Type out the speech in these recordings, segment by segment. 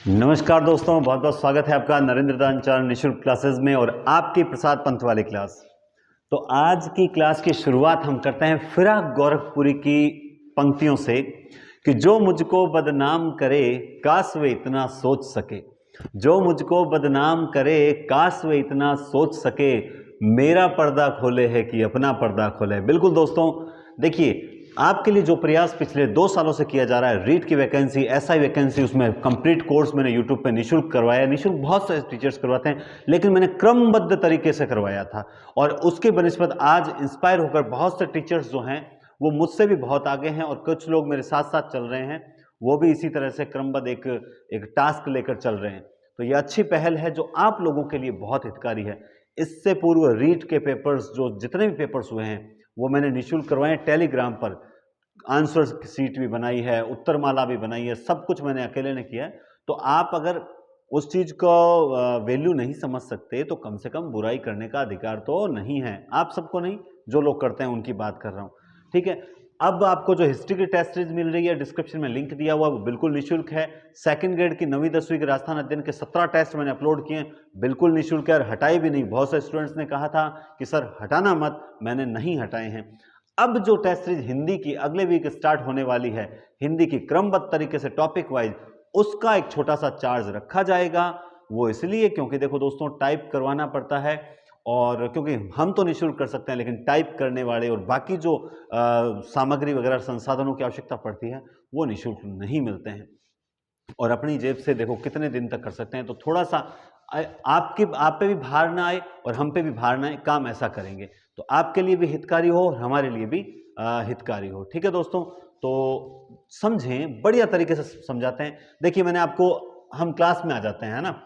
नमस्कार दोस्तों, बहुत बहुत स्वागत है आपका नरेंद्र दानचार निःशुल्क क्लासेस में और आपकी प्रसाद पंत वाली क्लास। तो आज की क्लास की शुरुआत हम करते हैं फिराक गोरखपुरी की पंक्तियों से कि जो मुझको बदनाम करे काश वे इतना सोच सके, जो मुझको बदनाम करे काश वे इतना सोच सके, मेरा पर्दा खोले है कि अपना पर्दा खोले। बिल्कुल दोस्तों, देखिए आपके लिए जो प्रयास पिछले 2 सालों से किया जा रहा है, रीट की वैकेंसी, एसआई वैकेंसी, उसमें कंप्लीट कोर्स मैंने यूट्यूब पे निःशुल्क करवाया। निःशुल्क बहुत सारे टीचर्स करवाते हैं, लेकिन मैंने क्रमबद्ध तरीके से करवाया था और उसके बनिस्बत आज इंस्पायर होकर बहुत से टीचर्स जो हैं वो मुझसे भी बहुत आगे हैं और कुछ लोग मेरे साथ साथ चल रहे हैं, वो भी इसी तरह से क्रमबद्ध एक टास्क लेकर चल रहे हैं। तो ये अच्छी पहल है जो आप लोगों के लिए बहुत हितकारी है। इससे पूर्व रीट के पेपर्स, जो जितने भी पेपर्स हुए हैं वो मैंने निःशुल्क करवाए टेलीग्राम पर। आंसर सीट भी बनाई है, उत्तरमाला भी बनाई है, सब कुछ मैंने अकेले ने किया है। तो आप अगर उस चीज को वैल्यू नहीं समझ सकते तो कम से कम बुराई करने का अधिकार तो नहीं है, आप सबको नहीं, जो लोग करते हैं उनकी बात कर रहा हूं, ठीक है। अब आपको जो हिस्ट्री की टेस्ट सीरीज मिल रही है, डिस्क्रिप्शन में लिंक दिया हुआ, वो बिल्कुल निःशुल्क है। सेकंड ग्रेड की 9वीं 10वीं के राजस्थान अध्ययन के 17 टेस्ट मैंने अपलोड किए, बिल्कुल निःशुल्क है और हटाए भी नहीं। बहुत से स्टूडेंट्स ने कहा था कि सर हटाना मत, मैंने नहीं हटाए हैं। अब जो टेस्ट सीरीज हिंदी की अगले वीक स्टार्ट होने वाली है, हिंदी की क्रमबद्ध तरीके से टॉपिक वाइज, उसका एक छोटा सा चार्ज रखा जाएगा। वो इसलिए क्योंकि देखो दोस्तों, टाइप करवाना पड़ता है और क्योंकि हम तो निःशुल्क कर सकते हैं, लेकिन टाइप करने वाले और बाकी जो सामग्री वगैरह संसाधनों की आवश्यकता पड़ती है वो निःशुल्क नहीं मिलते हैं और अपनी जेब से देखो कितने दिन तक कर सकते हैं। तो थोड़ा सा आप पे भी भार ना आए और हम पे भी भार ना आए, काम ऐसा करेंगे तो आपके लिए भी हितकारी हो और हमारे लिए भी हितकारी हो, ठीक है दोस्तों। तो समझें, बढ़िया तरीके से समझाते हैं। देखिए मैंने आपको, हम क्लास में आ जाते हैं, है ना।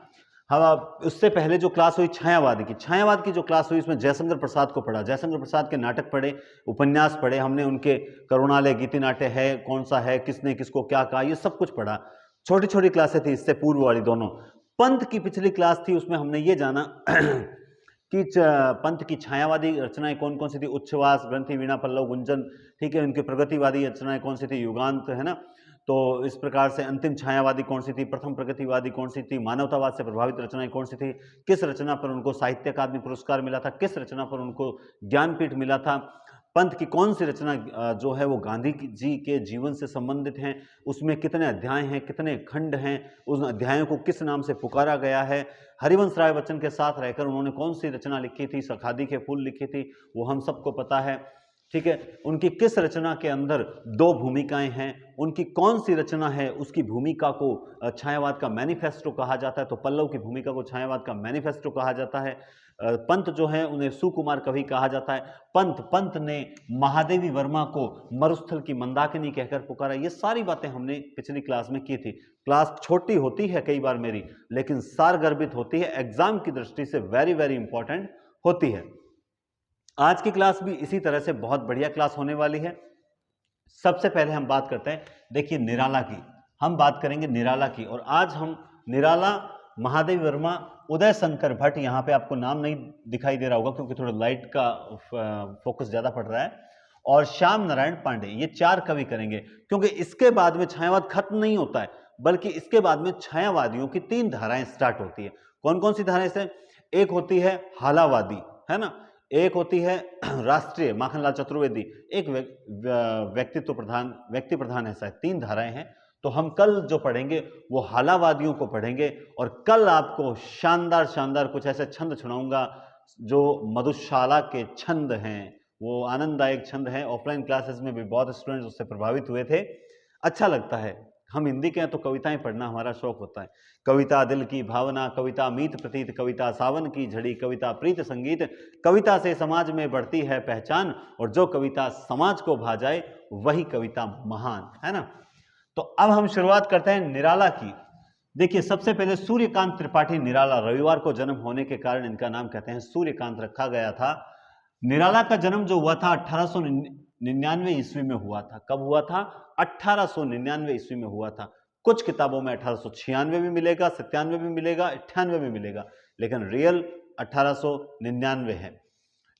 हम उससे पहले जो क्लास हुई छायावाद की जो क्लास हुई, उसमें जयशंकर प्रसाद को पढ़ा, जयशंकर प्रसाद के नाटक पढ़े, उपन्यास पढ़े हमने, उनके करुणालय गीति नाट्य है कौन सा है, किसने किसको क्या कहा, ये सब कुछ पढ़ा। छोटी छोटी क्लासें थी इससे पूर्व वाली दोनों। पंत की पिछली क्लास थी, उसमें हमने ये जाना कि पंत की छायावादी रचनाएं कौन कौन सी थी, उच्छ्वास, ग्रंथि, वीणा, पल्लव, गुंजन, ठीक है। उनकी प्रगतिवादी रचनाएं कौन सी थी, युगांत, है ना। तो इस प्रकार से अंतिम छायावादी कौन सी थी, प्रथम प्रगतिवादी कौन सी थी, मानवतावाद से प्रभावित रचनाएं कौन सी थी, किस रचना पर उनको साहित्य अकादमी पुरस्कार मिला था, किस रचना पर उनको ज्ञानपीठ मिला था, पंत की कौन सी रचना जो है वो गांधी जी के जीवन से संबंधित हैं, उसमें कितने अध्याय हैं, कितने खंड हैं, उन अध्यायों को किस नाम से पुकारा गया है, हरिवंश राय बच्चन के साथ रहकर उन्होंने कौन सी रचना लिखी थी, सखादी के फूल लिखी थी, वो हम सबको पता है, ठीक है। उनकी किस रचना के अंदर 2 भूमिकाएं हैं, उनकी कौन सी रचना है उसकी भूमिका को छायावाद का मैनिफेस्टो कहा जाता है, तो पल्लव की भूमिका को छायावाद का मैनिफेस्टो कहा जाता है। पंत जो है उन्हें सुकुमार कवि कहा जाता है। पंत ने महादेवी वर्मा को मरुस्थल की मंदाकिनी कहकर पुकारा। ये सारी बातें हमने पिछली क्लास में की थी। क्लास छोटी होती है कई बार मेरी, लेकिन सारगर्भित होती है, एग्जाम की दृष्टि से वेरी वेरी इंपॉर्टेंट होती है। आज की क्लास भी इसी तरह से बहुत बढ़िया क्लास होने वाली है। सबसे पहले हम बात करते हैं, देखिए निराला की, हम बात करेंगे निराला की, और आज हम निराला, महादेवी वर्मा, उदय शंकर भट्ट, यहाँ पे आपको नाम नहीं दिखाई दे रहा होगा क्योंकि थोड़ा लाइट का फोकस ज्यादा पड़ रहा है, और श्याम नारायण पांडे, ये 4 कवि करेंगे। क्योंकि इसके बाद में छायावाद खत्म नहीं होता है, बल्कि इसके बाद में छायावादियों की 3 धाराएं स्टार्ट होती है। कौन कौन सी धाराएं से? एक होती है हालावादी, है ना, एक होती है राष्ट्रीय, माखनलाल चतुर्वेदी, एक व्यक्ति प्रधान, ऐसा है। 3 धाराएं हैं। तो हम कल जो पढ़ेंगे वो हालावादियों को पढ़ेंगे, और कल आपको शानदार शानदार कुछ ऐसे छंद सुनाऊंगा जो मधुशाला के छंद हैं, वो आनंददायक छंद हैं। ऑफलाइन क्लासेस में भी बहुत स्टूडेंट्स उससे प्रभावित हुए थे। अच्छा लगता है, हम हिंदी के हैं तो कविताएं पढ़ना हमारा शौक होता है। कविता दिल की भावना, कविता मीत प्रतीत, कविता सावन की झड़ी, कविता प्रीत संगीत, कविता से समाज में बढ़ती है पहचान, और जो कविता समाज को भा जाए वही कविता महान, है ना। तो अब हम शुरुआत करते हैं निराला की। देखिए सबसे पहले सूर्यकांत त्रिपाठी निराला, रविवार को जन्म होने के कारण इनका नाम कहते हैं सूर्यकांत रखा गया था। निराला का जन्म जो हुआ था 1899 ईस्वी में हुआ था। कब हुआ था? 1899 ईस्वी में हुआ था। कुछ किताबों में 1896 भी मिलेगा, 97 भी मिलेगा, 98 भी मिलेगा, लेकिन रियल 1899 है।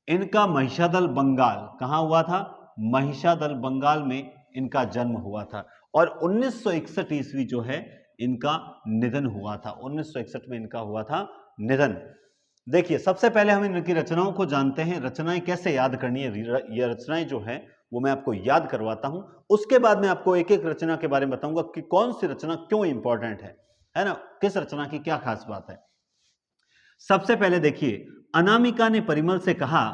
इनका महिषादल बंगाल, कहां हुआ था? महिषादल बंगाल में इनका जन्म हुआ था। और 1961 ईस्वी जो है इनका निधन हुआ था, 1961 में इनका हुआ था निधन। देखिए, सबसे पहले हम इनकी रचनाओं को जानते हैं। रचनाएं कैसे याद करनी है, ये रचनाएं जो है वो मैं आपको याद करवाता हूं। उसके बाद मैं आपको एक एक रचना के बारे में बताऊंगा कि कौन सी रचना क्यों इंपॉर्टेंट है ना, किस रचना की क्या खास बात है। सबसे पहले देखिए, अनामिका ने परिमल से कहा,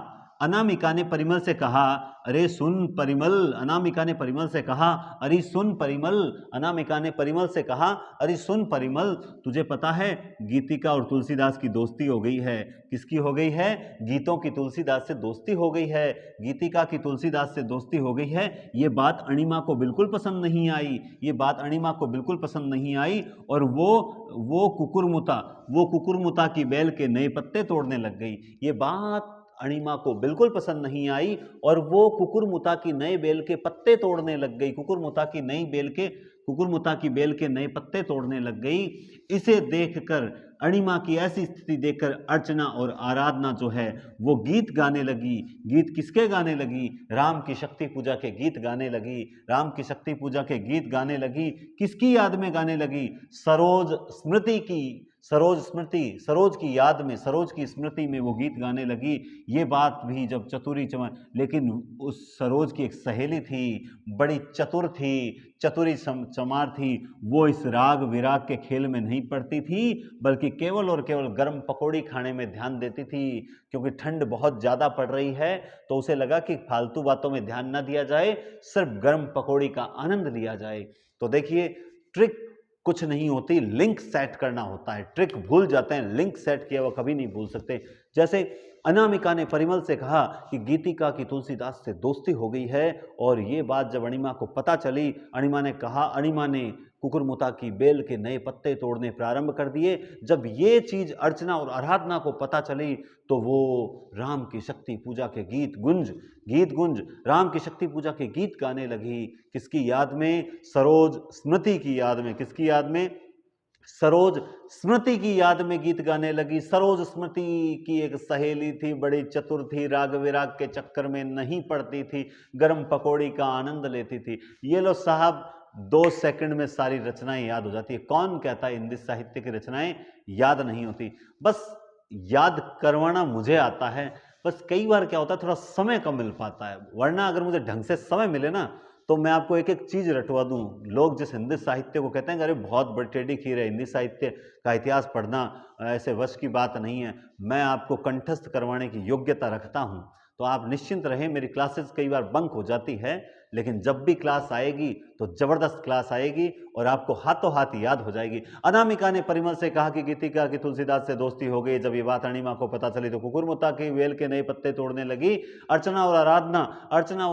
अनामिका ने परिमल से कहा, अरे सुन परिमल, अनामिका ने परिमल से कहा, अरे सुन परिमल, अनामिका ने परिमल से कहा, अरे सुन परिमल, तुझे पता है गीतिका और तुलसीदास की दोस्ती हो गई है। किसकी हो गई है? गीतों की तुलसीदास से दोस्ती हो गई है, गीतिका की तुलसीदास से दोस्ती हो गई है। ये बात अणिमा को बिल्कुल पसंद नहीं आई, ये बात अणिमा को बिल्कुल पसंद नहीं आई, और वो कुकुरमुता की बेल के नए पत्ते तोड़ने लग गई। ये बात अणिमा को बिल्कुल पसंद नहीं आई और वो कुकुरमुता की नए बेल के पत्ते तोड़ने लग गई, कुकुरमुता की बेल के नए पत्ते तोड़ने लग गई। इसे देखकर, अणिमा की ऐसी स्थिति देखकर अर्चना और आराधना जो है वो गीत गाने लगी। गीत किसके गाने लगी? राम की शक्ति पूजा के गीत गाने लगी, राम की शक्ति पूजा के गीत गाने लगी। किसकी याद में गाने लगी? सरोज की याद में, सरोज की स्मृति में वो गीत गाने लगी। ये बात भी जब चतुरी चमार, लेकिन उस सरोज की एक सहेली थी, बड़ी चतुर थी, चतुरी चमार थी। वो इस राग विराग के खेल में नहीं पड़ती थी, बल्कि केवल और केवल गर्म पकौड़ी खाने में ध्यान देती थी। क्योंकि ठंड बहुत ज़्यादा पड़ रही है तो उसे लगा कि फालतू बातों में ध्यान ना दिया जाए, सिर्फ गर्म पकौड़ी का आनंद लिया जाए। तो देखिए, ट्रिक कुछ नहीं होती, लिंक सेट करना होता है। ट्रिक भूल जाते हैं, लिंक सेट किया हुआ कभी नहीं भूल सकते। जैसे अनामिका ने परिमल से कहा कि गीतिका की तुलसीदास से दोस्ती हो गई है, और ये बात जब अणिमा को पता चली, अणिमा ने कुकुरमुता की बेल के नए पत्ते तोड़ने प्रारंभ कर दिए। जब ये चीज अर्चना और आराधना को पता चली तो वो राम की शक्ति पूजा के गीत गुंज राम की शक्ति पूजा के गीत गाने लगी। किसकी याद में? सरोज स्मृति की याद में। किसकी याद में? सरोज स्मृति की याद में गीत गाने लगी। सरोज स्मृति की एक सहेली थी, बड़ी चतुर थी, राग विराग के चक्कर में नहीं पड़ती थी, गर्म पकौड़ी का आनंद लेती थी। ये लो साहब, 2 सेकंड में सारी रचनाएं याद हो जाती है। कौन कहता है हिंदी साहित्य की रचनाएं याद नहीं होती? बस याद करवाना मुझे आता है, बस कई बार क्या होता है, थोड़ा समय कम मिल पाता है। वरना अगर मुझे ढंग से समय मिले ना तो मैं आपको एक एक चीज रटवा दूं। लोग जिस हिंदी साहित्य को कहते हैं अरे बहुत बड़ी टेढ़ी खीर है, हिंदी साहित्य का इतिहास पढ़ना ऐसे वश की बात नहीं है। मैं आपको कंठस्थ करवाने की योग्यता रखता हूं, तो आप निश्चिंत रहें। मेरी क्लासेस कई बार बंक हो जाती है, लेकिन जब भी क्लास आएगी तो जबरदस्त क्लास आएगी और आपको हाथों हाथ याद हो जाएगी। अनामिका ने परिमल से कहा कि गीतिका की तुलसीदास से दोस्ती हो गई। जब ये बात अणिमा को पता चली तो कुकुरमुता की बेल के नए पत्ते तोड़ने लगी। अर्चना और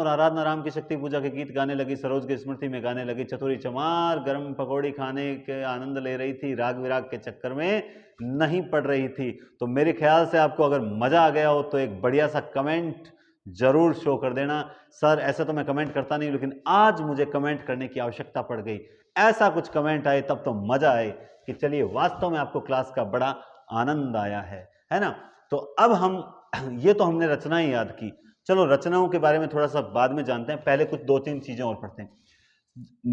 आराधना राम की शक्ति पूजा के गीत गाने लगी, सरोज की स्मृति में गाने लगी। चतुरी चमार गर्म पकौड़ी खाने के आनंद ले रही थी, राग विराग के चक्कर में नहीं पड़ रही थी। तो मेरे ख्याल से आपको अगर मजा आ गया हो तो एक बढ़िया सा कमेंट जरूर शो कर देना। सर ऐसा तो मैं कमेंट करता नहीं, लेकिन आज मुझे कमेंट करने की आवश्यकता पड़ गई। ऐसा कुछ कमेंट आए तब तो मजा आए कि चलिए वास्तव में आपको क्लास का बड़ा आनंद आया है ना। तो अब हम ये तो हमने रचनाएं याद की, चलो रचनाओं के बारे में थोड़ा सा बाद में जानते हैं। पहले कुछ 2-3 चीजें और पढ़ते हैं।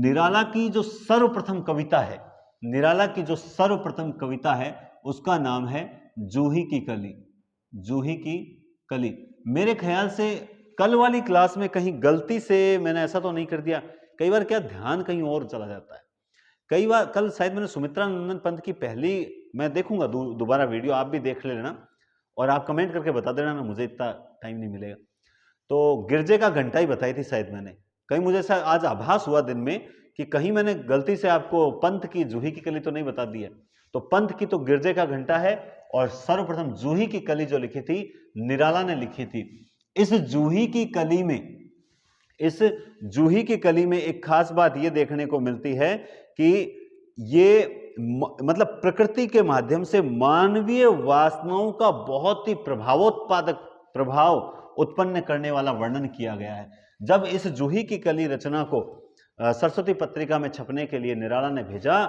निराला की जो सर्वप्रथम कविता है उसका नाम है जूही की कली। मेरे ख्याल से कल वाली क्लास में कहीं गलती से मैंने ऐसा तो नहीं कर दिया, कई बार क्या ध्यान कहीं और चला जाता है। कई बार कल शायद मैंने सुमित्रा नंदन पंत की पहली, मैं देखूंगा दोबारा वीडियो, आप भी देख लेना और आप कमेंट करके बता देना ना, मुझे इतना टाइम नहीं मिलेगा। तो गिरजे का घंटा ही बताई थी शायद मैंने, कहीं मुझे ऐसा आज आभास हुआ दिन में कि कहीं मैंने गलती से आपको पंत की जूही की कली तो नहीं बता दी है। तो पंत की तो गिरजे का घंटा है, और सर्वप्रथम जूही की कली जो लिखी थी निराला ने लिखी थी। इस जूही की कली में एक खास बात यह देखने को मिलती है कि ये मतलब प्रकृति के माध्यम से मानवीय वासनाओं का बहुत ही प्रभाव उत्पन्न करने वाला वर्णन किया गया है। जब इस जूही की कली रचना को सरस्वती पत्रिका में छपने के लिए निराला ने भेजा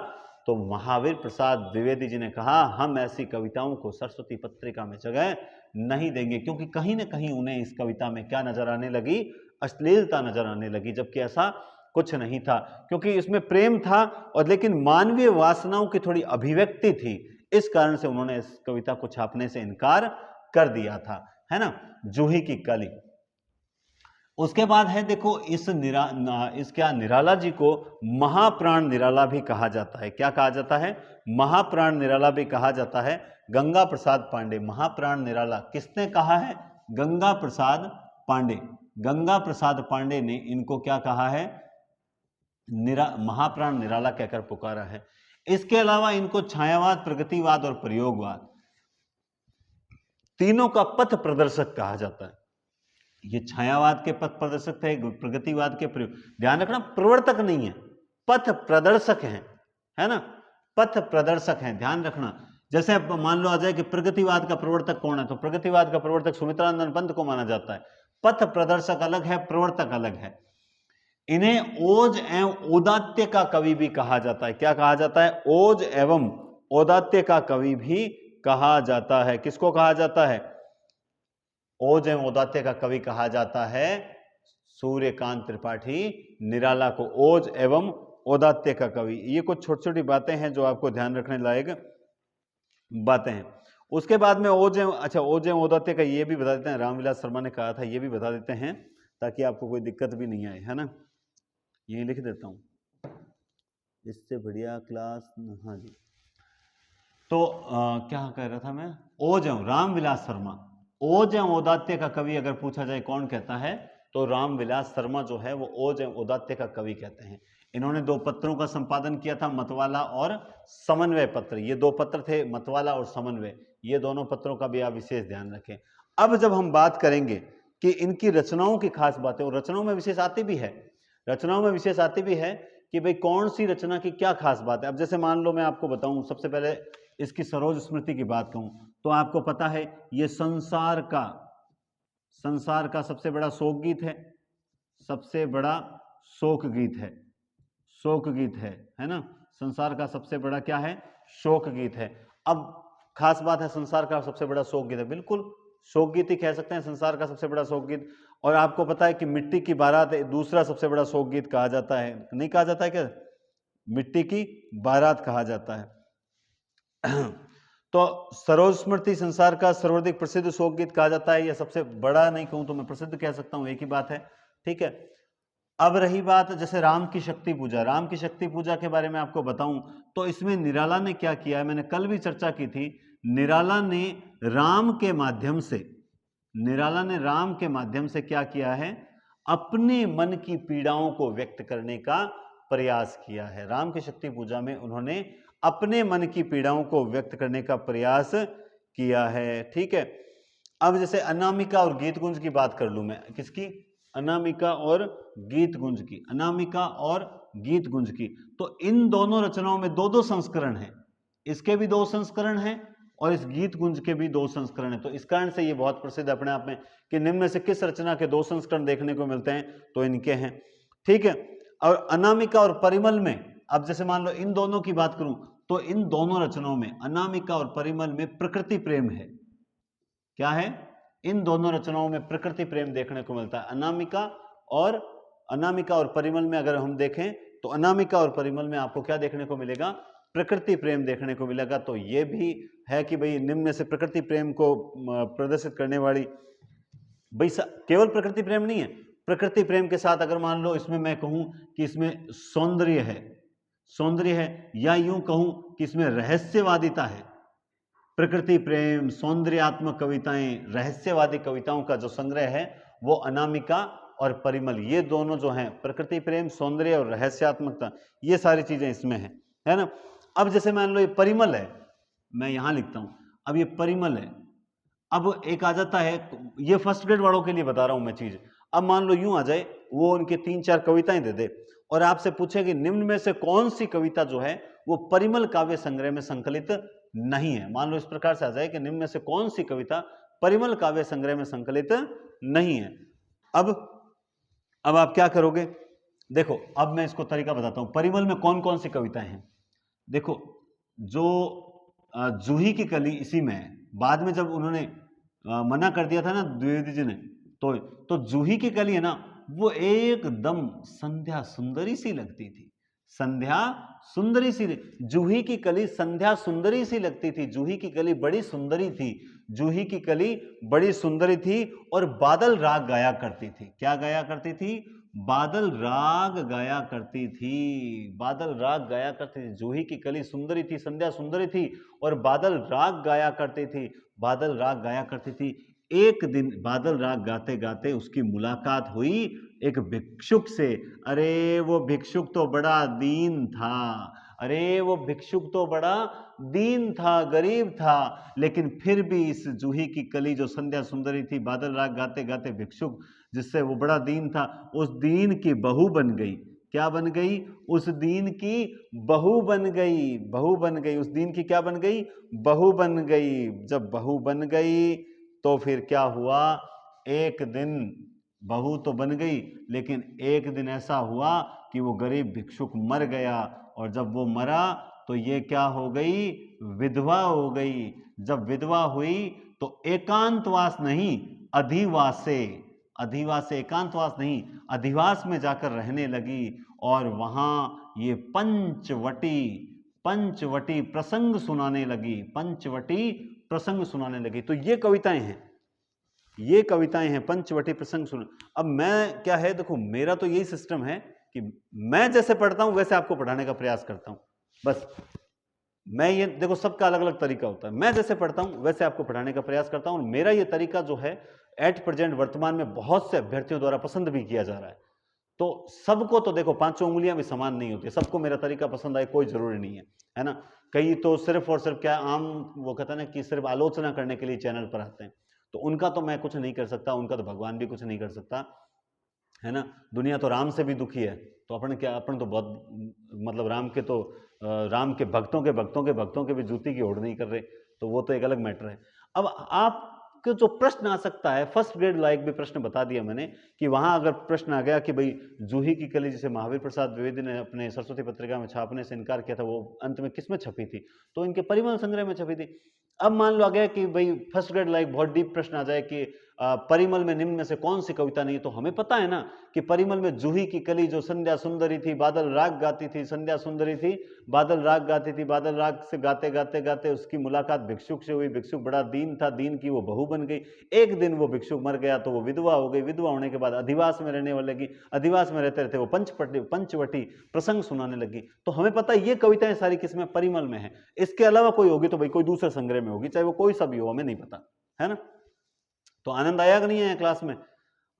तो महावीर प्रसाद द्विवेदी जी ने कहा हम ऐसी कविताओं को सरस्वती पत्रिका में जगह नहीं देंगे, क्योंकि कहीं ना कहीं उन्हें इस कविता में क्या नजर आने लगी, अश्लीलता नजर आने लगी। जबकि ऐसा कुछ नहीं था, क्योंकि इसमें प्रेम था और लेकिन मानवीय वासनाओं की थोड़ी अभिव्यक्ति थी, इस कारण से उन्होंने इस कविता को छापने से इनकार कर दिया था, है ना। जूही की कली। उसके बाद है देखो, इस क्या निराला जी को महाप्राण निराला भी कहा जाता है। क्या कहा जाता है? महाप्राण निराला भी कहा जाता है। गंगा प्रसाद पांडे, महाप्राण निराला किसने कहा है? गंगा प्रसाद पांडे। गंगा प्रसाद पांडे ने इनको क्या कहा है? महाप्राण निराला कहकर पुकारा है। इसके अलावा इनको छायावाद, प्रगतिवाद और प्रयोगवाद, तीनों का पथ प्रदर्शक कहा जाता है। ये छायावाद के पथ प्रदर्शक थे, प्रगतिवाद के प्रयोग, ध्यान रखना प्रवर्तक नहीं है, पथ प्रदर्शक हैं, है ना, पथ प्रदर्शक हैं, ध्यान रखना। जैसे मान लो आ जाए कि प्रगतिवाद का प्रवर्तक कौन है, तो प्रगतिवाद का प्रवर्तक सुमित्रानंद पंत को माना जाता है। पथ प्रदर्शक अलग है, प्रवर्तक अलग है। इन्हें ओज एवं औदात्य का कवि भी कहा जाता है। क्या कहा जाता है? ओज एवं औदात्य का कवि भी कहा जाता है। किसको कहा जाता है? ओज एवं औदात्य का कवि कहा जाता है सूर्यकांत त्रिपाठी निराला को, ओज एवं औदात्य का कवि। ये कुछ छोटी छोटी बातें हैं जो आपको ध्यान रखने लायक बातें हैं। उसके बाद में ओज एवं औदात्य का ये भी बता देते हैं, रामविलास शर्मा ने कहा था, ये भी बता देते हैं ताकि आपको कोई दिक्कत भी नहीं आए, है ना। यही लिख देता हूं, इससे बढ़िया क्लास। हाँ जी, तो क्या कह रहा था मैं? ओज एवं रामविलास शर्मा, ओज एवं औदात्य का कवि अगर पूछा जाए कौन कहता है, तो रामविलास शर्मा जो है वो ओज एवं औदात्य का कवि कहते हैं। इन्होंने 2 पत्रों का संपादन किया था, मतवाला और समन्वय पत्र। ये 2 पत्र थे, मतवाला और समन्वय। ये दोनों पत्रों का भी आप विशेष ध्यान रखें। अब जब हम बात करेंगे कि इनकी रचनाओं की खास बातें, और रचनाओं में विशेष आती भी है, रचनाओं में विशेष आती भी है कि भाई कौन सी रचना की क्या खास बात है। अब जैसे मान लो मैं आपको बताऊं, सबसे पहले इसकी सरोज स्मृति की बात कहूं तो आपको पता है ये संसार का सबसे बड़ा शोक गीत है, सबसे बड़ा शोक गीत है, शोक गीत है ना। संसार का सबसे बड़ा क्या है? शोक गीत है। अब खास बात है, संसार का सबसे बड़ा शोक गीत है, बिल्कुल शोक गीत ही कह सकते हैं, संसार का सबसे बड़ा शोक गीत। और आपको पता है कि मिट्टी की बारात दूसरा सबसे बड़ा शोक गीत कहा जाता है, नहीं कहा जाता है क्या? मिट्टी की बारात कहा जाता है। तो सरोज स्मृति संसार का सर्वाधिक प्रसिद्ध शोक गीत कहा जाता है, या सबसे बड़ा नहीं कहूं तो मैं प्रसिद्ध कह सकता हूं, एक ही बात है, ठीक है। अब रही बात जैसे राम की शक्ति पूजा, राम की शक्ति पूजा के बारे में आपको बताऊं तो इसमें निराला ने क्या किया है, मैंने कल भी चर्चा की थी। निराला ने राम के माध्यम से क्या किया है? अपने मन की पीड़ाओं को व्यक्त करने का प्रयास किया है। राम की शक्ति पूजा में उन्होंने अपने मन की पीड़ाओं को व्यक्त करने का प्रयास किया है, ठीक है। अब जैसे अनामिका और गीतगुंज की बात कर लूं मैं, किसकी? अनामिका और गीतगुंज की, अनामिका और गीतगुंज की। तो इन दोनों रचनाओं में 2-2 संस्करण हैं, इसके भी 2 संस्करण हैं और इस गीतगुंज के भी 2 संस्करण हैं। तो इस कारण से ये बहुत प्रसिद्ध अपने आप में कि निम्न में से किस रचना के 2 संस्करण देखने को मिलते हैं, तो इनके हैं, ठीक है। और अनामिका और परिमल में, अब जैसे मान लो इन दोनों की बात करूं तो इन दोनों रचनाओं में, अनामिका और परिमल में प्रकृति प्रेम है। क्या है? इन दोनों रचनाओं में प्रकृति प्रेम देखने को मिलता है। अनामिका और परिमल में अगर हम देखें तो अनामिका और परिमल में आपको क्या देखने को मिलेगा? प्रकृति प्रेम देखने को मिलेगा। तो यह भी है कि भाई निम्न में से प्रकृति प्रेम को प्रदर्शित करने वाली, भाई केवल प्रकृति प्रेम नहीं है, प्रकृति प्रेम के साथ अगर मान लो इसमें मैं कहूं कि इसमें सौंदर्य है, या यूं कहूं कि इसमें रहस्यवादिता है। प्रकृति प्रेम, सौंदर्यात्मक कविताएं, रहस्यवादी कविताओं का जो संग्रह है वो अनामिका और परिमल, ये दोनों जो हैं, प्रकृति प्रेम, सौंदर्य और रहस्यात्मकता, ये सारी चीजें इसमें हैं, है ना। अब जैसे मान लो ये परिमल है, मैं यहां लिखता हूं, अब ये परिमल है। अब एक आ जाता है, ये फर्स्ट ग्रेड वालों के लिए बता रहा हूं मैं चीज। अब मान लो यूं आ जाए, वो उनके 3-4 कविताएं दे दे और आपसे पूछे कि निम्न में से कौन सी कविता जो है वो परिमल काव्य संग्रह में संकलित नहीं है। मान लो इस प्रकार से आ जाए कि निम्न में से कौन सी कविता परिमल काव्य संग्रह में संकलित नहीं है। अब आप क्या करोगे? देखो, अब मैं इसको तरीका बताता हूं। परिमल में कौन कौन सी कविताएं हैं? देखो, जो जूही की कली इसी में है। बाद में जब उन्होंने मना कर दिया था ना द्विवेदी जी ने, तो जूही की कली है ना, वो एकदम संध्या सुंदरी सी लगती थी, संध्या सुंदरी सी, जूही की कली संध्या सुंदरी सी लगती थी, जूही की कली बड़ी सुंदरी थी, जूही की कली बड़ी सुंदरी थी। और बादल राग गाया करती थी। क्या गाया करती थी? बादल राग गाया करती थी, बादल राग गाया करती थी। जूही की कली सुंदरी थी, संध्या सुंदरी थी और बादल राग गाया करती थी, बादल राग गाया करती थी। एक दिन बादल राग गाते गाते उसकी मुलाकात हुई एक भिक्षुक से। अरे वो भिक्षुक तो बड़ा दीन था, अरे वो भिक्षुक तो बड़ा दीन था, गरीब था, लेकिन फिर भी इस जूही की कली जो संध्या सुंदरी थी, बादल राग गाते गाते भिक्षुक जिससे वो बड़ा दीन था, उस दीन की बहू बन गई। क्या बन गई? उस दीन की बहू बन गई, बहू बन गई। उस दीन की क्या बन गई? बहू बन गई। जब बहू बन गई तो फिर क्या हुआ? एक दिन बहू तो बन गई, लेकिन एक दिन ऐसा हुआ कि वो गरीब भिक्षुक मर गया, और जब वो मरा तो ये क्या हो गई? विधवा हो गई। जब विधवा हुई तो एकांतवास नहीं, अधिवासे, अधिवास से एकांतवास नहीं, अधिवास में जाकर रहने लगी। और वहां ये पंचवटी, पंचवटी प्रसंग सुनाने लगी, पंचवटी प्रसंग सुनाने लगी। तो ये कविताएं हैं, ये कविताएं हैं, पंचवटी प्रसंग सुन। अब मैं क्या है, देखो मेरा तो यही सिस्टम है कि मैं जैसे पढ़ता हूं वैसे आपको पढ़ाने का प्रयास करता हूं। बस मैं ये देखो, सबका अलग अलग तरीका होता है। मैं जैसे पढ़ता हूं वैसे आपको पढ़ाने का प्रयास करता हूं। मेरा ये तरीका जो है एट प्रेजेंट वर्तमान में बहुत से अभ्यर्थियों द्वारा पसंद भी किया जा रहा है। तो सबको तो देखो पांचों उंगलियां भी समान नहीं होती, सबको मेरा तरीका पसंद आए कोई जरूरी नहीं है ना। कई तो सिर्फ और सिर्फ क्या आम वो कहते हैं ना कि सिर्फ आलोचना करने के लिए चैनल पर आते हैं, तो उनका तो मैं कुछ नहीं कर सकता, उनका तो भगवान भी कुछ नहीं कर सकता, है ना। दुनिया तो राम से भी दुखी है, तो अपन क्या, अपन तो बहुत मतलब राम के तो राम के भक्तों के भक्तों के भक्तों के भी जूती की होड़ नहीं कर रहे, तो वो तो एक अलग मैटर है। अब आपके जो प्रश्न आ सकता है, फर्स्ट ग्रेड लाइक भी प्रश्न बता दिया मैंने कि वहां अगर प्रश्न आ गया कि भाई जूही की कली जिसे महावीर प्रसाद द्विवेदी ने अपने सरस्वती पत्रिका में छापने से इनकार किया था, वो अंत में किस में छपी थी? तो इनके परिमल संग्रह में छपी थी। अब मान लो आ गया कि भाई फर्स्ट ग्रेड लाइक बहुत डीप प्रश्न आ जाए कि परिमल में निम्न में से कौन सी कविता नहीं, तो हमें पता है ना कि परिमल में जूही की कली जो संध्या सुंदरी थी, बादल राग गाती थी, संध्या सुंदरी थी, बादल राग गाती थी, बादल राग से गाते गाते गाते उसकी मुलाकात भिक्षुक से हुई, भिक्षुक बड़ा दीन था, दीन की वो बहू बन गई। एक दिन वो भिक्षुक मर गया तो वो विधवा हो गई, विधवा होने के बाद अधिवास में रहने वाले लगी, अधिवास में रहते रहते वो पंचवटी प्रसंग सुनाने लगी। तो हमें पता है ये कविताएं सारी किसमें? परिमल में है। इसके अलावा कोई होगी तो भाई कोई दूसरे संग्रह में होगी, चाहे वो कोई सा भी हो, हमें नहीं पता, है ना। तो आनंद आया कि नहीं आया क्लास में?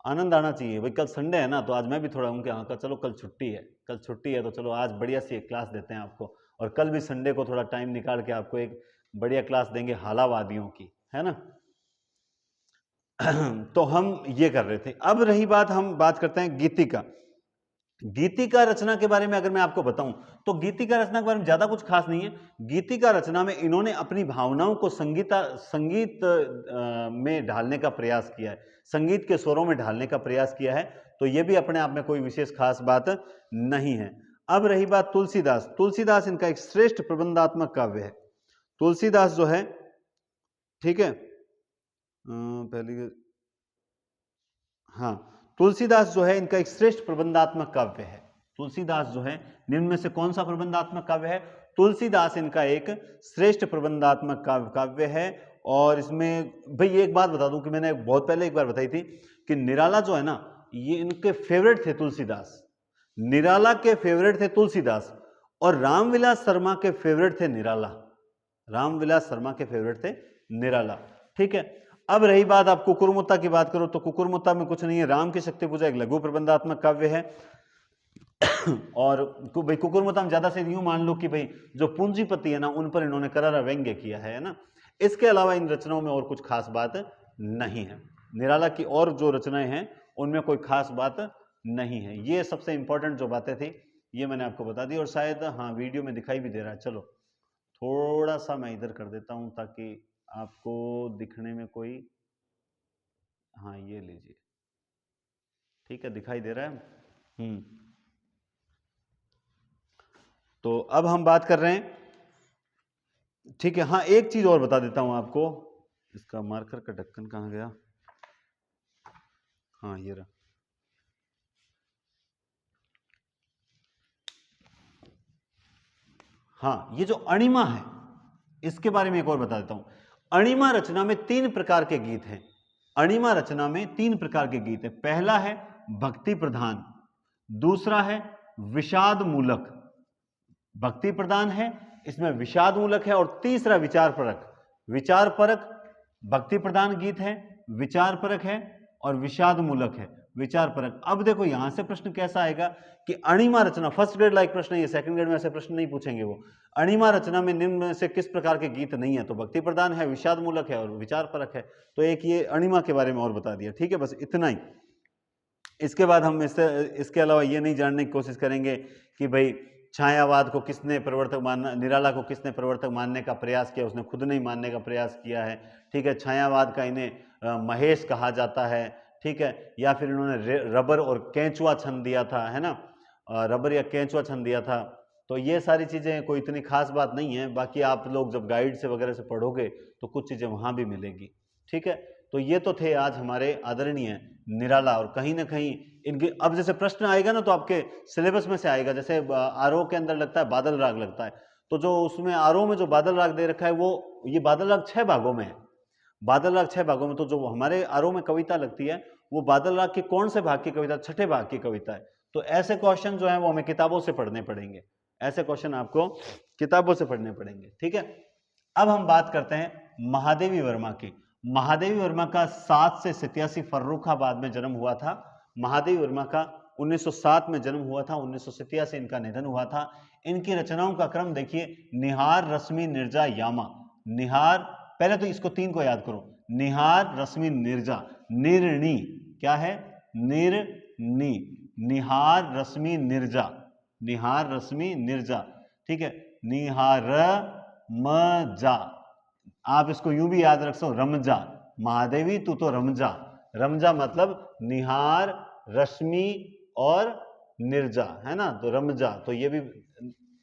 आनंद आना चाहिए भाई। कल संडे है ना, तो आज मैं भी थोड़ा उनके यहाँ, चलो कल छुट्टी है, कल छुट्टी है तो चलो आज बढ़िया सी एक क्लास देते हैं आपको, और कल भी संडे को थोड़ा टाइम निकाल के आपको एक बढ़िया क्लास देंगे हालावादियों की, है ना। तो हम ये कर रहे थे। अब रही बात, हम बात करते हैं गीतिका। गीतिका रचना के बारे में अगर मैं आपको बताऊं तो गीतिका रचना के बारे में ज्यादा कुछ खास नहीं है। गीतिका रचना में इन्होंने अपनी भावनाओं को संगीत में ढालने का प्रयास किया है, संगीत के स्वरों में ढालने का प्रयास किया है। तो यह भी अपने आप में कोई विशेष खास बात नहीं है। अब रही बात तुलसीदास। तुलसीदास इनका एक श्रेष्ठ प्रबंधात्मक काव्य है। तुलसीदास जो है, ठीक है, पहली, हाँ, तुलसीदास जो है इनका एक श्रेष्ठ प्रबंधात्मक काव्य है। तुलसीदास जो है, निम्न में से कौन सा प्रबंधात्मक काव्य है? तुलसीदास इनका एक श्रेष्ठ प्रबंधात्मक काव्य है। और इसमें भाई एक बात बता दूं कि मैंने बहुत पहले एक बार बताई थी कि निराला जो है ना, ये इनके फेवरेट थे तुलसीदास, निराला के फेवरेट थे तुलसीदास, और रामविलास शर्मा के फेवरेट थे निराला, रामविलास शर्मा के फेवरेट थे निराला, ठीक है। अब रही बात आप कुकुरमुत्ता की बात करो तो कुकुरमुत्ता में कुछ नहीं है, राम की शक्ति पूजा एक लघु प्रबंधात्मक काव्य है। और भाई कुकुरमुत्ता में ज्यादा से यूं मान लो कि भाई जो पूंजीपति है ना, उन पर इन्होंने करारा व्यंग्य किया है ना। इसके अलावा इन रचनाओं में और कुछ खास बात नहीं है। निराला की और जो रचनाएं हैं उनमें कोई खास बात नहीं है। ये सबसे इंपॉर्टेंट जो बातें थी ये मैंने आपको बता दी। और शायद हाँ वीडियो में दिखाई भी दे रहा है, चलो थोड़ा सा मैं इधर कर देता हूं ताकि आपको दिखने में कोई, हाँ ये लीजिए, ठीक है, दिखाई दे रहा है। तो अब हम बात कर रहे हैं, ठीक है। हाँ एक चीज और बता देता हूं आपको, इसका मार्कर का ढक्कन कहाँ गया, हाँ ये रहा। हाँ, ये जो अणिमा है इसके बारे में एक और बता देता हूं। अणिमा रचना में 3 प्रकार के गीत हैं। अणिमा रचना में 3 प्रकार के गीत हैं। पहला है भक्ति प्रधान, दूसरा है विषाद मूलक, भक्ति प्रधान है, इसमें विषाद मूलक है, और तीसरा विचार परक। विचार परक भक्ति प्रधान गीत है, विचार परक है और विषाद मूलक है। विचार परक। अब देखो यहां से प्रश्न कैसा आएगा कि अणिमा रचना, फर्स्ट ग्रेड लाइक प्रश्न है ये, सेकंड ग्रेड में ऐसे प्रश्न नहीं पूछेंगे वो। अणिमा रचना में निम्न में से किस प्रकार के गीत नहीं है? तो भक्ति प्रधान है, विषाद मूलक है और विचार परक है। तो एक ये अणिमा के बारे में और बता दिया, ठीक है, बस इतना ही। इसके बाद हम इसके अलावा ये नहीं जानने की कोशिश करेंगे कि भाई छायावाद को किसने प्रवर्तक मानना, निराला को किसने प्रवर्तक मानने का प्रयास किया, उसने खुद नहीं मानने का प्रयास किया है, ठीक है। छायावाद का इन्हें महेश कहा जाता है, ठीक है, या फिर इन्होंने रबर और केंचुआ छंद दिया था, है ना, रबर या केंचुआ छंद दिया था। तो ये सारी चीजें कोई इतनी खास बात नहीं है, बाकी आप लोग जब गाइड से वगैरह से पढ़ोगे तो कुछ चीजें वहां भी मिलेगी, ठीक है। तो ये तो थे आज हमारे आदरणीय निराला, और कहीं ना कहीं इनके अब जैसे प्रश्न आएगा ना तो आपके सिलेबस में से आएगा। जैसे आरोह के अंदर लगता है बादल राग लगता है, तो जो उसमें आरोह में जो बादल राग दे रखा है वो, ये बादल राग 6 भागों में है। बादल राग 6 भागों में, तो जो हमारे आरोह में कविता लगती है वो बादल राग के कौन से भाग की कविता? 6ठे भाग की कविता है। तो ऐसे क्वेश्चन जो है वो हमें किताबों से पढ़ने पड़ेंगे, ऐसे क्वेश्चन आपको किताबों से पढ़ने पड़ेंगे, ठीक है। अब हम बात करते हैं महादेवी वर्मा की। महादेवी वर्मा का 7 से 87 फर्रुखाबाद में जन्म हुआ था। महादेवी वर्मा का 1907 में जन्म हुआ था, 1987 इनका निधन हुआ था। इनकी रचनाओं का क्रम देखिए, निहार, रश्मि, निर्जा, यामा। निहार, पहले तो इसको 3 को याद करो, निहार, रश्मि, निर्जा, निर्णी, क्या है? निर्णी, निहार, रश्मि, निर्जा, निहार, रश्मि, निर्जा, ठीक है। निहार मजा, आप इसको यूं भी याद रख सकते हो, रमजा। महादेवी तू तो रमजा, रमजा मतलब निहार, रश्मि और निर्जा, है ना, तो रमजा। तो ये भी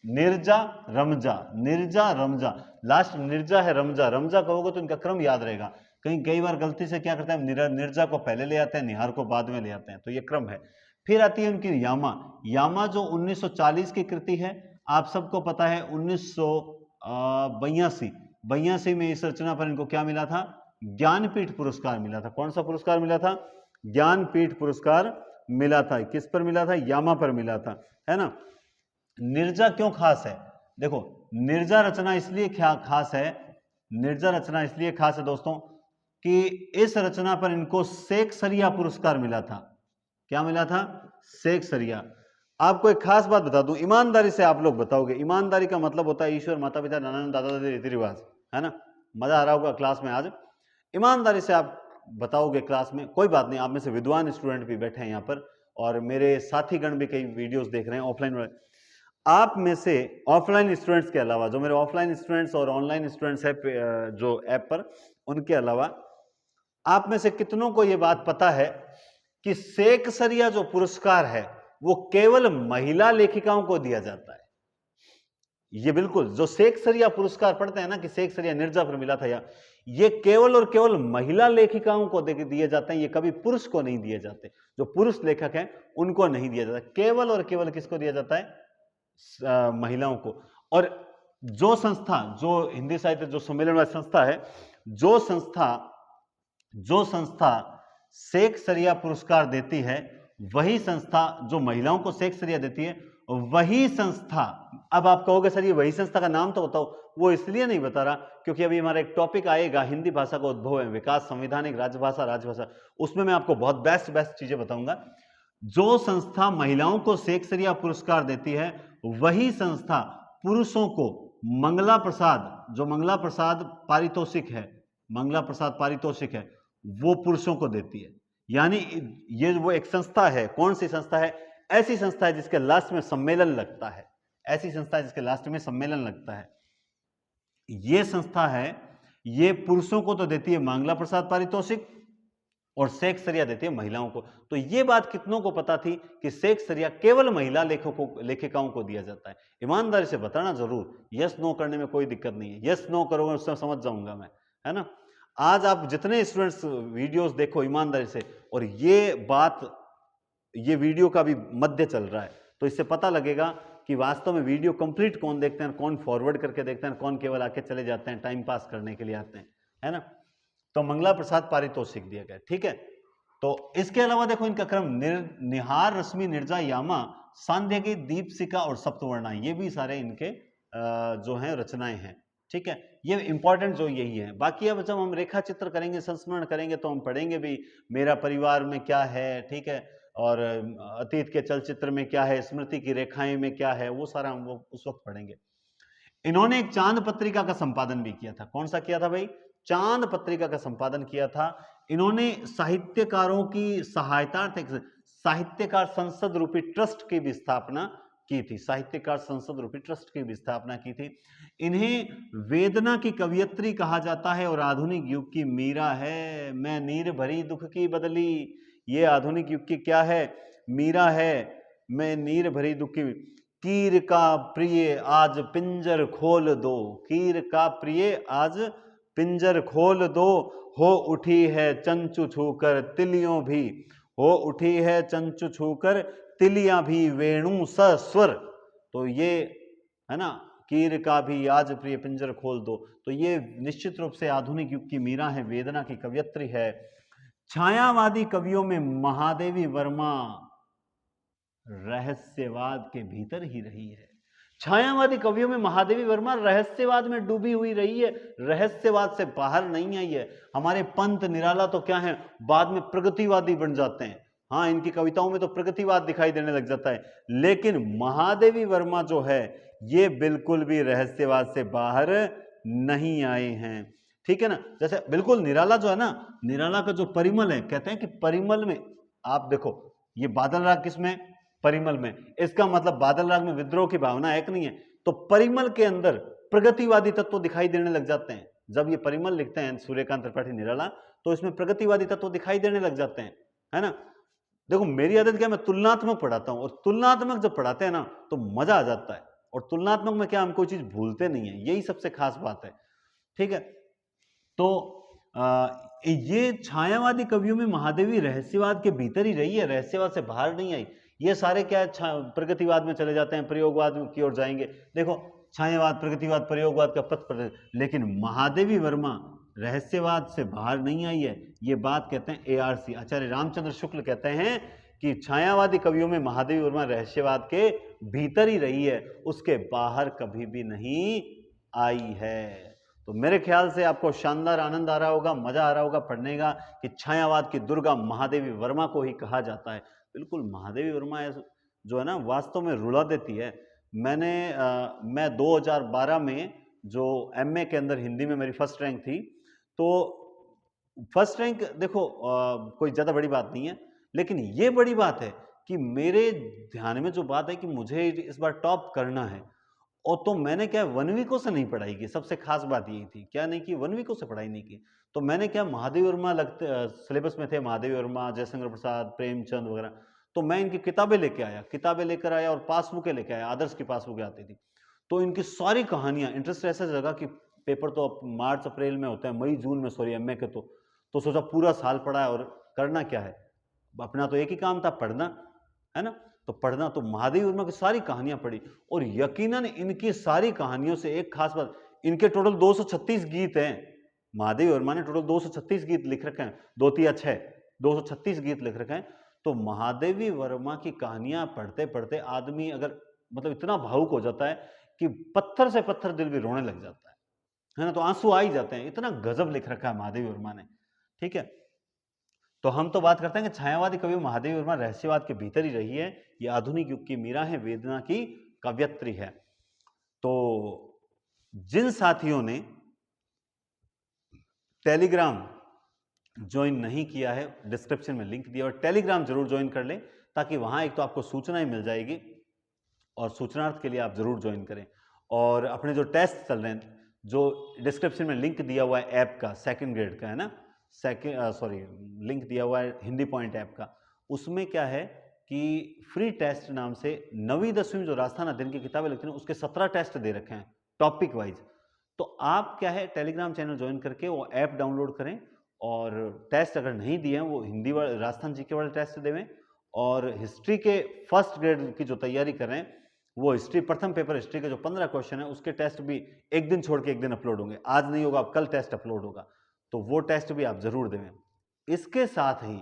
निर्जा, रमजा, निर्जा, रमजा, लास्ट निर्जा है, रमजा। रमजा कहोगे तो इनका क्रम याद रहेगा। कई बार गलती से क्या करते हैं, निर्जा को पहले ले आते हैं, निहार को बाद में ले आते हैं, तो ये क्रम है। फिर आती है उनकी यामा। यामा जो 1940 की कृति है, आप सबको पता है 1982 में इस रचना पर इनको क्या मिला था? ज्ञानपीठ पुरस्कार मिला था। कौन सा पुरस्कार मिला था? ज्ञानपीठ पुरस्कार मिला था। किस पर मिला था? यामा पर मिला था, है ना। निर्जा क्यों खास है? देखो, निर्जा रचना इसलिए खास है, निर्जा रचना इसलिए खास है दोस्तों कि इस रचना पर इनको शेक्सपियर पुरस्कार मिला था। क्या मिला था? शेक्सपियर। आपको एक खास बात बता दूं, ईमानदारी से आप लोग बताओगे। ईमानदारी का मतलब होता है ईश्वर, माता पिता, नाना दादा दादी, रीति रिवाज, है ना। मजा आ रहा होगा क्लास में आज। ईमानदारी से आप बताओगे क्लास में, कोई बात नहीं, आप में से विद्वान स्टूडेंट भी बैठे हैं यहाँ पर, और मेरे साथीगण भी कई वीडियोस देख रहे हैं ऑफलाइन वाले। आप में से ऑफलाइन स्टूडेंट्स के अलावा, जो मेरे ऑफलाइन स्टूडेंट्स और ऑनलाइन स्टूडेंट्स है जो ऐप पर, उनके अलावा आप में से कितनों को यह बात पता है कि शेक्सपियर जो पुरस्कार है वो केवल महिला लेखिकाओं को दिया जाता है? ये बिल्कुल, जो शेक्सपियर पुरस्कार पढ़ते हैं ना कि शेक्सपियर निर्जा पर मिला था, या ये केवल और केवल महिला लेखिकाओं को दिए जाते हैं, ये कभी पुरुष को नहीं दिए जाते। जो पुरुष लेखक हैं उनको नहीं दिया जाता, केवल और केवल किसको दिया जाता है? महिलाओं को। और जो संस्था, जो हिंदी साहित्य जो सम्मेलन वाली संस्था है, जो संस्था शेक्सपियर पुरस्कार देती है, वही संस्था जो महिलाओं को शेक्सपियर देती है, वही संस्था, अब आप कहोगे सर ये वही संस्था का नाम तो बताओ, वो इसलिए नहीं बता रहा क्योंकि अभी हमारा एक टॉपिक आएगा, हिंदी भाषा का उद्भव है, विकास, संवैधानिक, राजभाषा, उसमें मैं आपको बहुत बेस्ट चीजें बताऊंगा। जो संस्था महिलाओं को शेक्सपियर पुरस्कार देती है, वही संस्था पुरुषों को मंगला प्रसाद, जो मंगला प्रसाद पारितोषिक है, मंगला प्रसाद पारितोषिक है, वो पुरुषों को देती है। यानी ये वो एक संस्था है। कौन सी संस्था है? ऐसी संस्था है जिसके लास्ट में सम्मेलन लगता है, ऐसी संस्था है जिसके लास्ट में सम्मेलन लगता है। ये संस्था है, ये पुरुषों को तो देती है मंगला प्रसाद पारितोषिक, और शेक्सपियर देती है महिलाओं को। तो ये बात कितनों को पता थी कि शेक्सपियर केवल महिला लेखिकाओं को दिया जाता है? ईमानदारी से बताना जरूर, यस नो करने में कोई दिक्कत नहीं है, यस नो करोगे उससे समझ जाऊंगा मैं, है ना। आज आप जितने स्टूडेंट्स वीडियोस देखो ईमानदारी से, और ये बात, ये वीडियो का भी मध्य चल रहा है, तो इससे पता लगेगा कि वास्तव में वीडियो कंप्लीट कौन देखते हैं, कौन फॉरवर्ड करके देखते हैं, कौन केवल आके चले जाते हैं, टाइम पास करने के लिए आते हैं, है ना। तो मंगला प्रसाद पारितोषिक दिया गया, ठीक है। तो इसके अलावा देखो इनका क्रम निहार, रश्मि, निर्जा, यामा, सांध्यकी, दीपशिखा और सप्तवर्णा, ये भी सारे इनके जो हैं रचनाएं हैं, ठीक है। ये इंपॉर्टेंट जो यही है। बाकी अब जब हम रेखा चित्र करेंगे, संस्मरण करेंगे, तो हम पढ़ेंगे भी मेरा परिवार में क्या है, ठीक है, और अतीत के चलचित्र में क्या है, स्मृति की रेखाएं में क्या है, वो सारा हम वो उस वक्त पढ़ेंगे। इन्होंने एक चांद पत्रिका का संपादन भी किया था। कौन सा किया था भाई? चांद पत्रिका का संपादन किया था। इन्होंने साहित्यकारों की सहायतार्थ साहित्यकार संसद रूपी ट्रस्ट की भी स्थापना की थी। साहित्यकार संसद रूपी ट्रस्ट की भी स्थापना की थी। इन्हें वेदना की कवियत्री कहा जाता है और आधुनिक युग की मीरा है। मैं नीर भरी दुख की बदली, ये आधुनिक युग की क्या है? मीरा है। मैं नीर भरी दुख की, कीर का प्रिय आज पिंजर खोल दो, कीर का प्रिय आज पिंजर खोल दो, हो उठी है चंचू छूकर तिलियों भी, हो उठी है चंचू छूकर तिलियां भी वेणु सस्वर। तो ये है ना, कीर का भी आज प्रिय पिंजर खोल दो, तो ये निश्चित रूप से आधुनिक युग की मीरा है, वेदना की कवियत्री है। छायावादी कवियों में महादेवी वर्मा रहस्यवाद के भीतर ही रही है। छायावादी कवियों में महादेवी वर्मा रहस्यवाद में डूबी हुई रही है, रहस्यवाद से बाहर नहीं आई है। हमारे पंत निराला तो क्या है, बाद में प्रगतिवादी बन जाते हैं। हाँ, इनकी कविताओं में तो प्रगतिवाद दिखाई देने लग जाता है, लेकिन महादेवी वर्मा जो है ये बिल्कुल भी रहस्यवाद से बाहर नहीं आए हैं, ठीक है ना। जैसे बिल्कुल निराला जो है ना, निराला का जो परिमल है, कहते हैं कि परिमल में आप देखो, ये बादल राग किसमें? परिमल में। इसका मतलब बादल राग में विद्रोह की भावना एक नहीं है, तो परिमल के अंदर प्रगतिवादी तत्व दिखाई देने लग जाते हैं। जब ये परिमल लिखते हैं सूर्यकांत त्रिपाठी निराला, तो इसमें प्रगतिवादी तत्व दिखाई देने लग जाते हैं, है ना। देखो मेरी आदत क्या, मैं तुलनात्मक पढ़ाता हूं, और तुलनात्मक जब पढ़ाते हैं ना तो मजा आ जाता है। और तुलनात्मक में क्या, हम कोई चीज भूलते नहीं है, यही सबसे खास बात है, ठीक है। तो ये छायावादी कवियों में महादेवी रहस्यवाद के भीतर ही रही है, रहस्यवाद से बाहर नहीं आई। ये सारे क्या प्रगतिवाद में चले जाते हैं, प्रयोगवाद की ओर जाएंगे। देखो छायावाद, प्रगतिवाद, प्रयोगवाद का पथ पर, लेकिन महादेवी वर्मा रहस्यवाद से बाहर नहीं आई है। ये बात कहते हैं ARC आचार्य रामचंद्र शुक्ल कहते हैं कि छायावादी कवियों में महादेवी वर्मा रहस्यवाद के भीतर ही रही है, उसके बाहर कभी भी नहीं आई है। तो मेरे ख्याल से आपको शानदार आनंद आ रहा होगा, मजा आ रहा होगा पढ़ने का कि छायावाद की दुर्गा महादेवी वर्मा को ही कहा जाता है। बिल्कुल महादेवी वर्मा जो है ना, वास्तव में रुला देती है। मैं 2012 में जो MA के अंदर हिंदी में मेरी फर्स्ट रैंक थी, तो फर्स्ट रैंक देखो कोई ज़्यादा बड़ी बात नहीं है, लेकिन ये बड़ी बात है कि मेरे ध्यान में जो बात है कि मुझे इस बार टॉप करना है, और तो मैंने क्या वनविकों से नहीं पढ़ाई की। सबसे खास बात यही थी, क्या नहीं की, वनविकों से पढ़ाई नहीं की। तो मैंने क्या, महादेवी वर्मा लगते सिलेबस में थे, महादेवी वर्मा, जयशंकर प्रसाद, प्रेमचंद वगैरह, तो मैं इनकी किताबें लेके आया, किताबें लेकर आया और पासबुकें लेके आया, आदर्श की पासबुकें आती थी। तो इनकी सारी कहानियां, इंटरेस्ट ऐसा जगह कि पेपर तो मार्च अप्रैल में होता है, मई जून में, सॉरी MA के तो सोचा पूरा साल पढ़ा है, और करना क्या है, अपना तो एक ही काम था, पढ़ना, है ना। तो पढ़ना, तो महादेवी वर्मा की सारी कहानियां पढ़ी, और यकीनन इनकी सारी कहानियों से एक खास बात, इनके टोटल 236 गीत हैं। महादेवी वर्मा ने टोटल 236 गीत लिख रखे हैं, 2 3 6 236 गीत लिख रखे हैं। तो महादेवी वर्मा की कहानियां पढ़ते पढ़ते आदमी अगर मतलब इतना भावुक हो जाता है कि पत्थर से पत्थर दिल भी रोने लग जाता है ना, तो आंसू आ ही जाते हैं, इतना गजब लिख रखा है महादेवी वर्मा ने, ठीक है। तो हम तो बात करते हैं कि छायावादी कवि महादेवी वर्मा रहस्यवाद के भीतर ही रही है, ये आधुनिक युग की मीरा है, वेदना की कवयत्री है। तो जिन साथियों ने टेलीग्राम ज्वाइन नहीं किया है, डिस्क्रिप्शन में लिंक दिया, और टेलीग्राम जरूर ज्वाइन कर लें, ताकि वहां एक तो आपको सूचनाएं मिल जाएगी, और सूचनार्थ के लिए आप जरूर ज्वाइन करें। और अपने जो टेस्ट चल रहे हैं, जो डिस्क्रिप्शन में लिंक दिया हुआ है ऐप का, 2nd ग्रेड का है ना, लिंक दिया हुआ है हिंदी पॉइंट ऐप का, उसमें क्या है कि फ्री टेस्ट नाम से 9वीं 10वीं जो राजस्थान अध्ययन की किताबें लिखते हैं, उसके 17 टेस्ट दे रखे हैं टॉपिक वाइज। तो आप क्या है, टेलीग्राम चैनल ज्वाइन करके वो ऐप डाउनलोड करें, और टेस्ट अगर नहीं दिए हैं, वो हिंदी वाले राजस्थान GK वाले टेस्ट देवें, और हिस्ट्री के 1st ग्रेड की जो तैयारी कर रहे हैं वो हिस्ट्री, प्रथम पेपर हिस्ट्री के जो 15 क्वेश्चन है उसके टेस्ट भी एक दिन छोड़ के एक दिन अपलोड होंगे। आज नहीं होगा, अब कल टेस्ट अपलोड होगा, तो वो टेस्ट भी आप जरूर दें। इसके साथ ही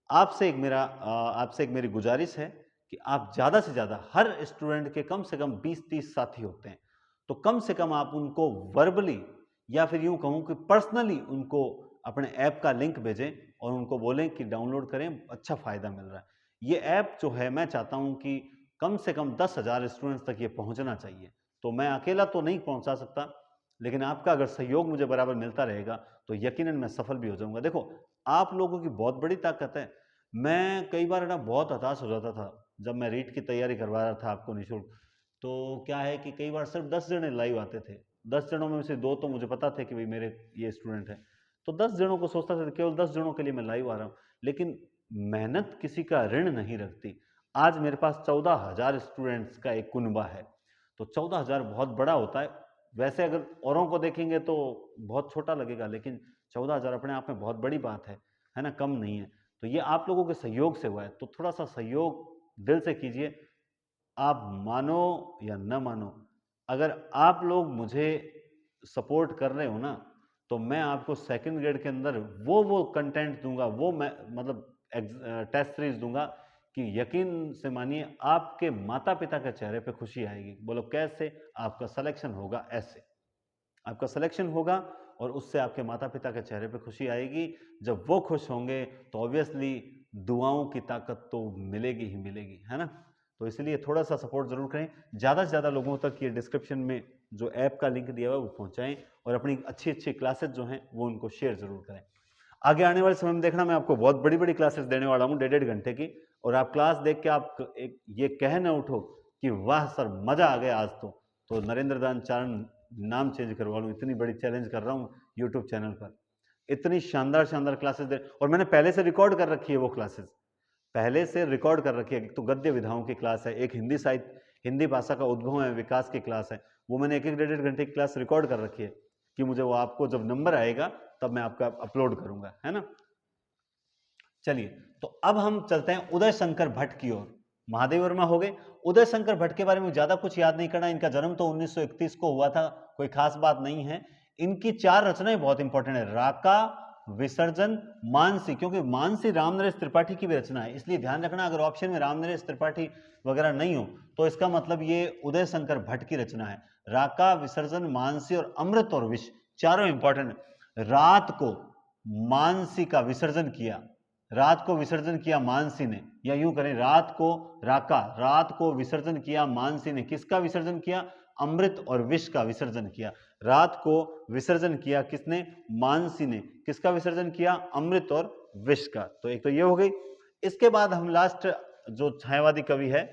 आपसे एक मेरी गुजारिश है कि आप ज़्यादा से ज़्यादा, हर स्टूडेंट के कम से कम 20-30 साथी होते हैं, तो कम से कम आप उनको वर्बली या फिर यूं कहूं कि पर्सनली उनको अपने ऐप का लिंक भेजें और उनको बोलें कि डाउनलोड करें, अच्छा फ़ायदा मिल रहा है। ये ऐप जो है, मैं चाहता हूं कि कम से कम 10,000 स्टूडेंट्स तक ये पहुंचना चाहिए। तो मैं अकेला तो नहीं पहुंचा सकता, लेकिन आपका अगर सहयोग मुझे बराबर मिलता रहेगा तो यकीनन मैं सफल भी हो जाऊंगा। देखो, आप लोगों की बहुत बड़ी ताकत है। मैं कई बार ना बहुत हताश हो जाता था जब मैं रीट की तैयारी करवा रहा था आपको निःशुल्क। तो क्या है कि कई बार सिर्फ 10 जने लाइव आते थे, 10 जनों में से 2 तो मुझे पता थे कि भाई मेरे ये स्टूडेंट हैं, तो 10 जनों को सोचता था केवल 10 जनों के लिए मैं लाइव आ रहा हूँ। लेकिन मेहनत किसी का ऋण नहीं रखती। आज मेरे पास 14,000 स्टूडेंट्स का एक कुनबा है, तो 14,000 बहुत बड़ा होता है। वैसे अगर औरों को देखेंगे तो बहुत छोटा लगेगा, लेकिन 14,000 अपने आप में बहुत बड़ी बात है ना, कम नहीं है। तो ये आप लोगों के सहयोग से हुआ है, तो थोड़ा सा सहयोग दिल से कीजिए। आप मानो या न मानो, अगर आप लोग मुझे सपोर्ट कर रहे हो ना, तो मैं आपको सेकंड ग्रेड के अंदर वो कंटेंट दूंगा, वो मैं मतलब टेस्ट सीरीज दूंगा कि यकीन से मानिए आपके माता पिता के चेहरे पे खुशी आएगी। बोलो कैसे? आपका सिलेक्शन होगा ऐसे, आपका सिलेक्शन होगा और उससे आपके माता पिता के चेहरे पे खुशी आएगी। जब वो खुश होंगे तो ऑब्वियसली दुआओं की ताकत तो मिलेगी ही मिलेगी, है ना। तो इसलिए थोड़ा सा सपोर्ट जरूर करें, ज़्यादा से ज़्यादा लोगों तक ये डिस्क्रिप्शन में जो ऐप का लिंक दिया हुआ है वो पहुंचाएं और अपनी अच्छी अच्छी क्लासेस जो हैं वो उनको शेयर जरूर करें। आगे आने वाले समय में देखना, मैं आपको बहुत बड़ी बड़ी क्लासेस देने वाला हूँ 1.5 घंटे की, और आप क्लास देख के आप ये कह न उठो कि वाह सर मजा आ गया आज तो नरेंद्र दान चारण नाम चेंज करवा लूँ, इतनी बड़ी चैलेंज कर रहा हूँ यूट्यूब चैनल पर। इतनी शानदार शानदार क्लासेस दे, और मैंने पहले से रिकॉर्ड कर रखी है वो क्लासेस, पहले से रिकॉर्ड कर रखी है। एक तो गद्य विधाओं की क्लास है, एक हिंदी साहित्य, हिंदी भाषा का उद्भव है विकास की क्लास है, वो मैंने 1-1 घंटे की क्लास रिकॉर्ड कर रखी है कि मुझे वो आपको जब नंबर आएगा तब मैं आपका अपलोड करूंगा, है ना। चलिए, तो अब हम चलते हैं उदय शंकर भट्ट की ओर। महादेव वर्मा हो गए। उदय शंकर भट्ट के बारे में ज्यादा कुछ याद नहीं करना, इनका जन्म तो 1931 को हुआ था, कोई खास बात नहीं है। इनकी 4 रचनाएं बहुत इंपॉर्टेंट है, राका, विसर्जन, मानसी, क्योंकि मानसी रामनरेश त्रिपाठी की भी रचना है, इसलिए ध्यान रखना अगर ऑप्शन में रामनरेश त्रिपाठी वगैरह नहीं हो तो इसका मतलब ये उदय शंकर भट्ट की रचना है। राका, विसर्जन, मानसी और अमृत और विष, चारों इंपॉर्टेंट। रात को मानसी का विसर्जन किया, रात को विसर्जन किया मानसी ने, या यूं करें रात को राका, रात को विसर्जन किया मानसी ने। किसका विसर्जन किया? अमृत और विष का विसर्जन किया। रात को विसर्जन किया किसने? मानसी ने। किसका विसर्जन किया? अमृत और विष का। तो एक तो ये हो गई। इसके बाद हम लास्ट जो छायावादी कवि है,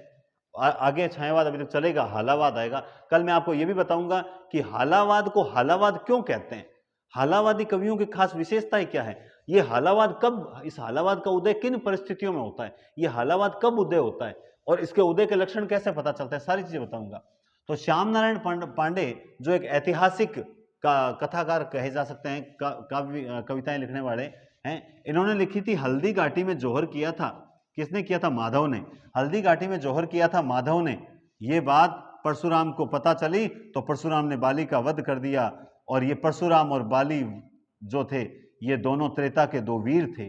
आगे छायावाद अभी तक चलेगा, हालावाद आएगा। कल मैं आपको यह भी बताऊंगा कि हालावाद को हालावाद क्यों कहते हैं, हालावादी कवियों की खास विशेषताएं क्या है, ये हालावाद कब, इस हालावाद का उदय किन परिस्थितियों में होता है, ये हालावाद कब उदय होता है और इसके उदय के लक्षण कैसे पता चलता है, सारी चीजें बताऊंगा। तो श्याम नारायण पांडे जो एक ऐतिहासिक कथाकार कहे जा सकते हैं, काव्य कविताएं लिखने वाले हैं, इन्होंने लिखी थी हल्दी घाटी में जौहर किया था। किसने किया था? माधव ने। हल्दी घाटी में जौहर किया था माधव ने। ये बात परशुराम को पता चली तो परशुराम ने बाली का वध कर दिया, और ये परशुराम और बाली जो थे ये दोनों त्रेता के 2 वीर थे।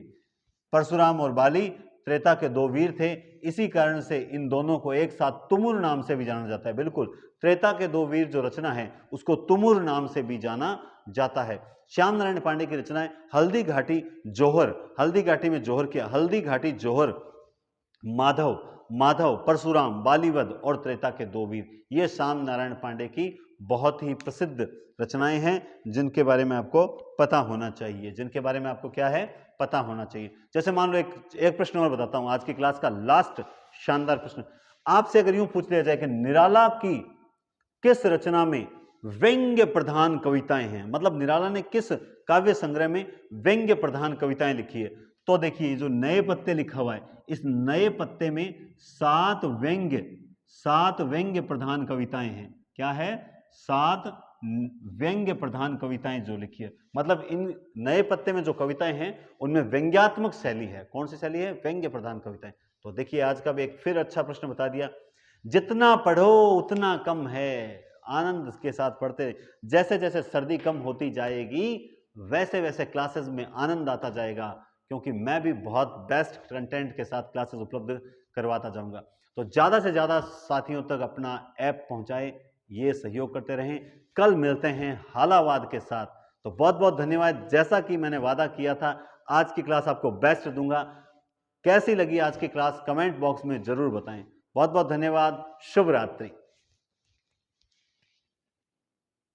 परशुराम और बाली त्रेता के 2 वीर थे, इसी कारण से इन दोनों को एक साथ तुमुर नाम से भी जाना जाता है। बिल्कुल, त्रेता के 2 वीर जो रचना है उसको तुमुर नाम से भी जाना जाता है। श्याम नारायण पांडे की रचना है हल्दी घाटी जौहर, हल्दी घाटी में जौहर किया, हल्दी घाटी जौहर, माधव, माधव, परशुराम, बालीवध और त्रेता के 2 वीर, ये श्याम नारायण पांडे की बहुत ही प्रसिद्ध रचनाएं हैं जिनके बारे में आपको पता होना चाहिए, जिनके बारे में आपको क्या है, पता होना चाहिए। जैसे मान लो एक प्रश्न और बताता हूं, आज की क्लास का लास्ट शानदार प्रश्न आपसे अगर यूं पूछ लिया जाए कि निराला की किस रचना में व्यंग्य प्रधान कविताएं हैं, मतलब निराला ने किस काव्य संग्रह में व्यंग्य प्रधान कविताएं लिखी है, तो देखिए जो नए पत्ते लिखा हुआ है, इस नए पत्ते में 7 व्यंग्य प्रधान कविताएं हैं। क्या है? 7 व्यंग्य प्रधान कविताएं जो लिखी है, मतलब इन नए पत्ते में जो कविताएं हैं उनमें व्यंग्यात्मक शैली है। कौन सी शैली है? व्यंग्य प्रधान कविताएं। तो देखिए आज का भी एक फिर अच्छा प्रश्न बता दिया। जितना पढ़ो उतना कम है, आनंद के साथ पढ़ते। जैसे जैसे सर्दी कम होती जाएगी वैसे वैसे क्लासेस में आनंद आता जाएगा, क्योंकि मैं भी बहुत बेस्ट कंटेंट के साथ क्लासेस उपलब्ध करवाता जाऊंगा। तो ज़्यादा से ज़्यादा साथियों तक अपना ऐप पहुंचाएं, ये सहयोग करते रहें। कल मिलते हैं हालावाद के साथ। तो बहुत बहुत धन्यवाद। जैसा कि मैंने वादा किया था, आज की क्लास आपको बेस्ट दूंगा। कैसी लगी आज की क्लास कमेंट बॉक्स में जरूर बताएं। बहुत बहुत धन्यवाद। शुभ रात्रि।